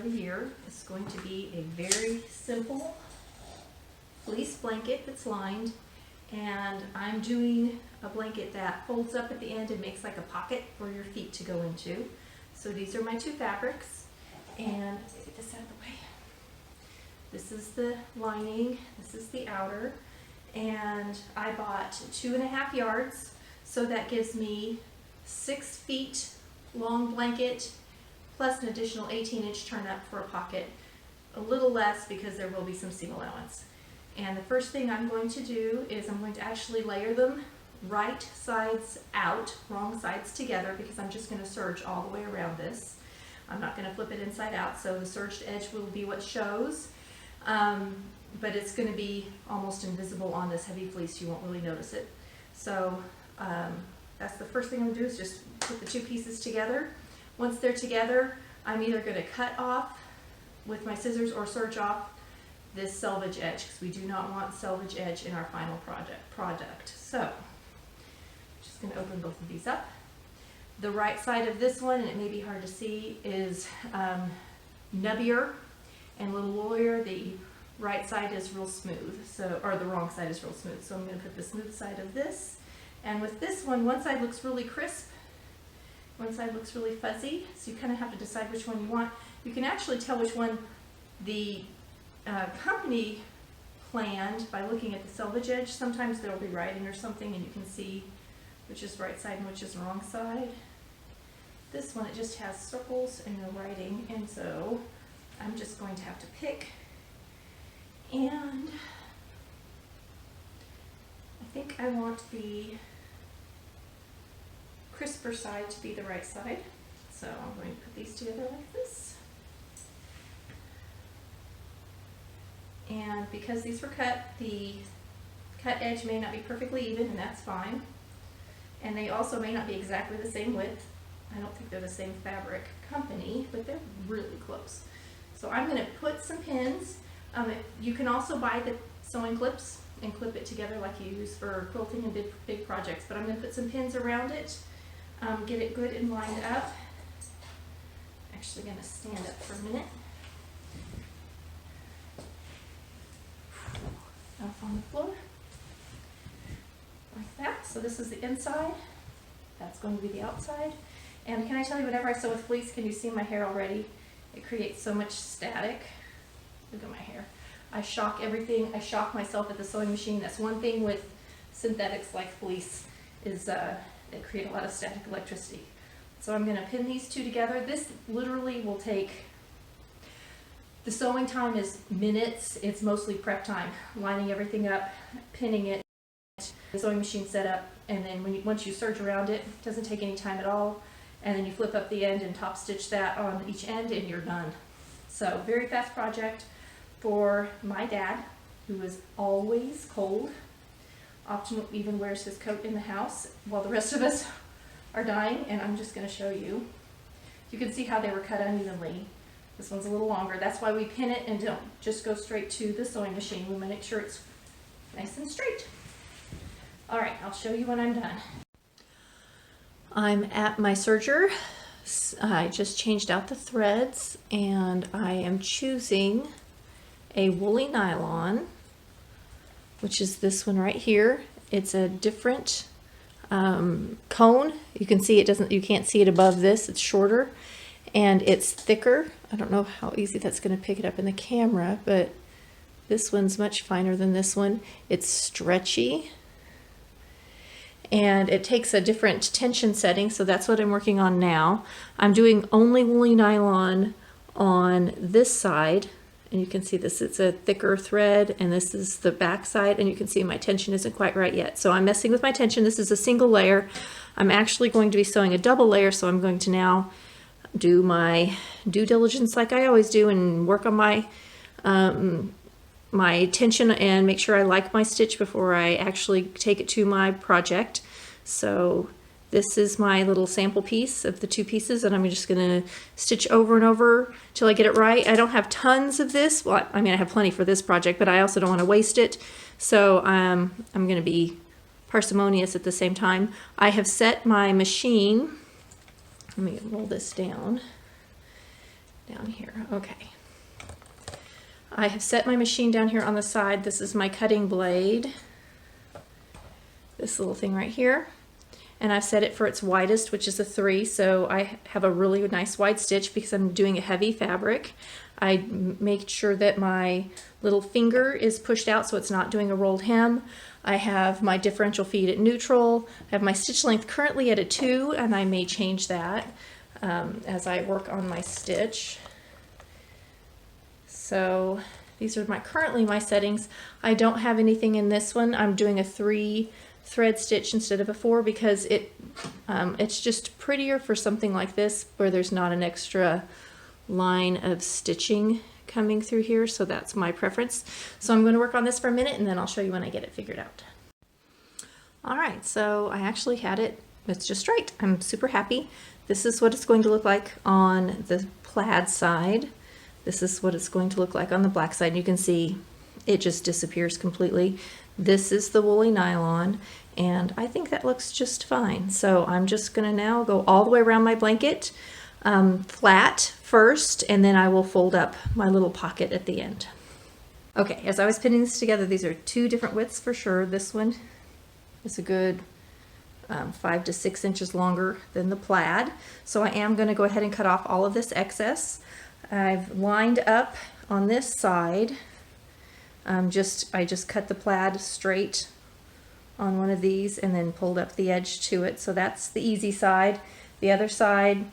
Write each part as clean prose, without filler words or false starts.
the year is going to be a very simple fleece blanket that's lined, and I'm doing a blanket that folds up at the end and makes like a pocket for your feet to go into. So these are my two fabrics, and let's get this out of the way. This is the lining, this is the outer, and I bought 2.5 yards, so that gives me 6 feet long blanket plus an additional 18-inch turn up for a pocket, a little less because there will be some seam allowance. And the first thing I'm going to do is I'm going to actually layer them right sides out, wrong sides together, because I'm just going to serge all the way around this. I'm not going to flip it inside out, so the serged edge will be what shows, but it's going to be almost invisible on this heavy fleece. You won't really notice it. So that's the first thing I'm going to do, is just put the two pieces together. Once they're together, I'm either going to cut off with my scissors or serge off this selvage edge, because we do not want selvage edge in our final product. So I'm just going to open both of these up. The right side of this one, and it may be hard to see, is nubbier and a little woolier. The right side is real smooth, so, or the wrong side is real smooth. So I'm going to put the smooth side of this, and with this one side looks really crisp, one side looks really fuzzy, so you kind of have to decide which one you want. You can actually tell which one the company planned by looking at the selvage edge. Sometimes there will be writing or something, and you can see which is right side and which is wrong side. This one, it just has circles and no writing, and so I'm just going to have to pick, and I think I want the crisper side to be the right side. So I'm going to put these together like this. And because these were cut, the cut edge may not be perfectly even, and that's fine. And they also may not be exactly the same width. I don't think they're the same fabric company, but they're really close. So I'm going to put some pins. You can also buy the sewing clips and clip it together like you use for quilting and big projects, but I'm going to put some pins around it, get it good and lined up. I'm actually going to stand up for a minute. Off on the floor, like that. So this is the inside, that's going to be the outside. And can I tell you, whenever I sew with fleece, can you see my hair already? It creates so much static. Look at my hair. I shock everything. I shock myself at the sewing machine. That's one thing with synthetics like fleece, is they create a lot of static electricity. So I'm going to pin these two together. This literally will take, the sewing time is minutes. It's mostly prep time, lining everything up, pinning it, the sewing machine set up, and then once you serge around it, it doesn't take any time at all. And then you flip up the end and top stitch that on each end, and you're done. So very fast project for my dad, who is always cold, often even wears his coat in the house while the rest of us are dying. And I'm just going to show you. You can see how they were cut unevenly. This one's a little longer. That's why we pin it and don't just go straight to the sewing machine. We want to make sure it's nice and straight. All right, I'll show you when I'm done. I'm at my serger. I just changed out the threads, and I am choosing a woolly nylon, which is this one right here. It's a different cone. You can see it doesn't, you can't see it above this. It's shorter and it's thicker. I don't know how easy that's going to pick it up in the camera, but this one's much finer than this one. It's stretchy, and it takes a different tension setting, so that's what I'm working on now. I'm doing only woolly nylon on this side, and you can see this, it's a thicker thread, and this is the back side, and you can see my tension isn't quite right yet. So I'm messing with my tension. This is a single layer. I'm actually going to be sewing a double layer, so I'm going to now do my due diligence like I always do and work on my my tension and make sure I like my stitch before I actually take it to my project. So this is my little sample piece of the two pieces, and I'm just going to stitch over and over till I get it right. I don't have tons of this. Well, I mean, I have plenty for this project, but I also don't want to waste it. So I'm going to be parsimonious at the same time. I have set my machine. Let me roll this down. down here. Okay. I have set my machine down here on the side. This is my cutting blade. This little thing right here. And I've set it for its widest, which is a 3, so I have a really nice wide stitch because I'm doing a heavy fabric. I make sure that my little finger is pushed out so it's not doing a rolled hem. I have my differential feed at neutral. I have my stitch length currently at a 2, and I may change that as I work on my stitch. So these are currently my settings. I don't have anything in this one. I'm doing a 3 thread stitch instead of a 4 because it's just prettier for something like this where there's not an extra line of stitching coming through here, so that's my preference. So I'm going to work on this for a minute and then I'll show you when I get it figured out. Alright, so I actually had it, it's just right. I'm super happy. This is what it's going to look like on the plaid side. This is what it's going to look like on the black side. You can see it just disappears completely. This is the woolly nylon, and I think that looks just fine. So I'm just going to now go all the way around my blanket, flat first, and then I will fold up my little pocket at the end. Okay, as I was pinning this together, these are 2 different widths for sure. This one is a good 5 to 6 inches longer than the plaid. So I am going to go ahead and cut off all of this excess. I've lined up on this side. I just cut the plaid straight on one of these and then pulled up the edge to it. So that's the easy side. The other side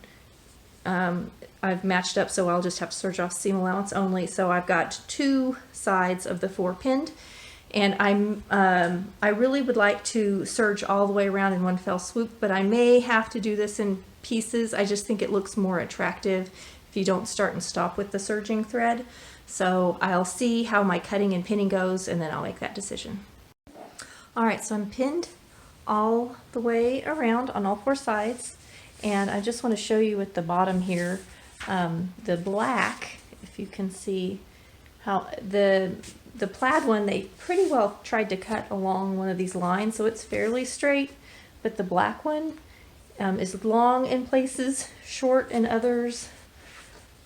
I've matched up, so I'll just have to serge off seam allowance only. So I've got 2 sides of the 4 pinned, and I really would like to serge all the way around in one fell swoop, but I may have to do this in pieces. I just think it looks more attractive if you don't start and stop with the serging thread. So I'll see how my cutting and pinning goes, and then I'll make that decision. Alright, so I'm pinned all the way around on all 4 sides, and I just want to show you at the bottom here, the black, if you can see how the plaid one, they pretty well tried to cut along one of these lines, so it's fairly straight, but the black one is long in places, short in others,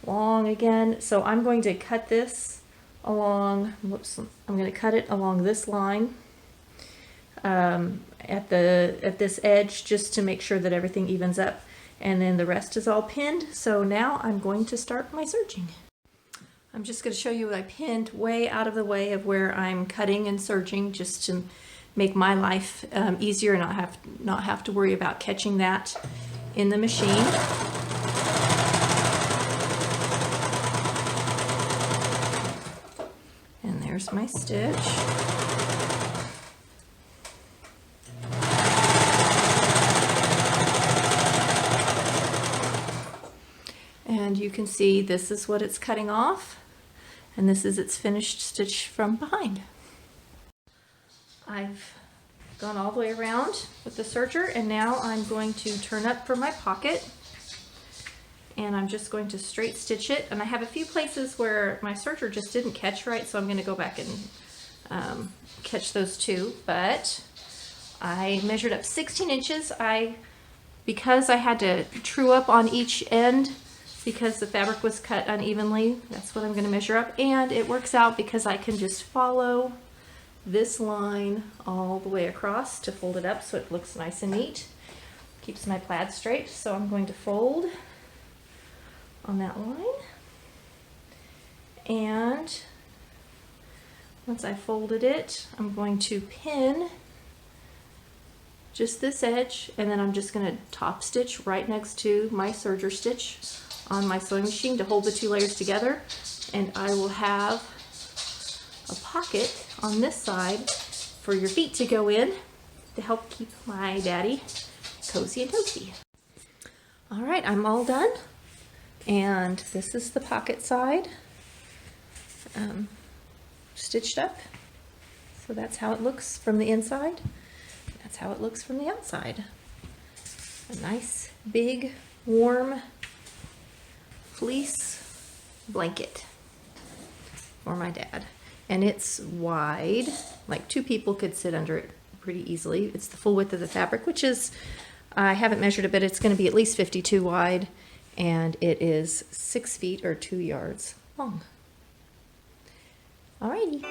long again. So I'm going to cut this along, I'm going to cut it along this line at this edge, just to make sure that everything evens up, and then the rest is all pinned. So now I'm going to start my serging. I'm just going to show you what I pinned way out of the way of where I'm cutting and serging, just to make my life easier and not have to worry about catching that in the machine. There's my stitch. And you can see this is what it's cutting off, and this is its finished stitch from behind. I've gone all the way around with the serger, and now I'm going to turn up for my pocket. And I'm just going to straight stitch it, and I have a few places where my serger just didn't catch right, so I'm going to go back and catch those too. But I measured up 16 inches. Because I had to true up on each end because the fabric was cut unevenly, that's what I'm going to measure up, and it works out because I can just follow this line all the way across to fold it up so it looks nice and neat. Keeps my plaid straight, so I'm going to fold on that line, and once I folded it, I'm going to pin just this edge, and then I'm just going to top stitch right next to my serger stitch on my sewing machine to hold the 2 layers together, and I will have a pocket on this side for your feet to go in to help keep my daddy cozy and toasty. Alright, I'm all done. And this is the pocket side, stitched up. So that's how it looks from the inside. That's how it looks from the outside. A nice, big, warm fleece blanket for my dad. And it's wide, like 2 people could sit under it pretty easily. It's the full width of the fabric, which is, I haven't measured it, but it's going to be at least 52 wide. and it is 6 feet or 2 yards long. Alrighty.